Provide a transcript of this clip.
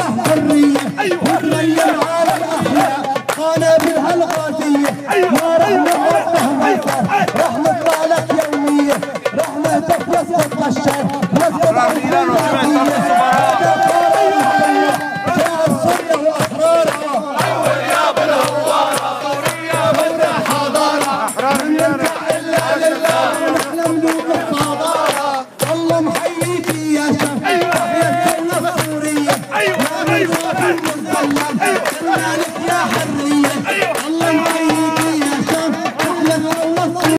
له حرية والرية العالم أحياء قنابل هالغازية ما رحمة ربه ميسر رحمة طالت يومية رحمة تفلسفة بشر وسط عزيزان الله محييك يا شيخ تحية السنة السورية يا من ذات المسلم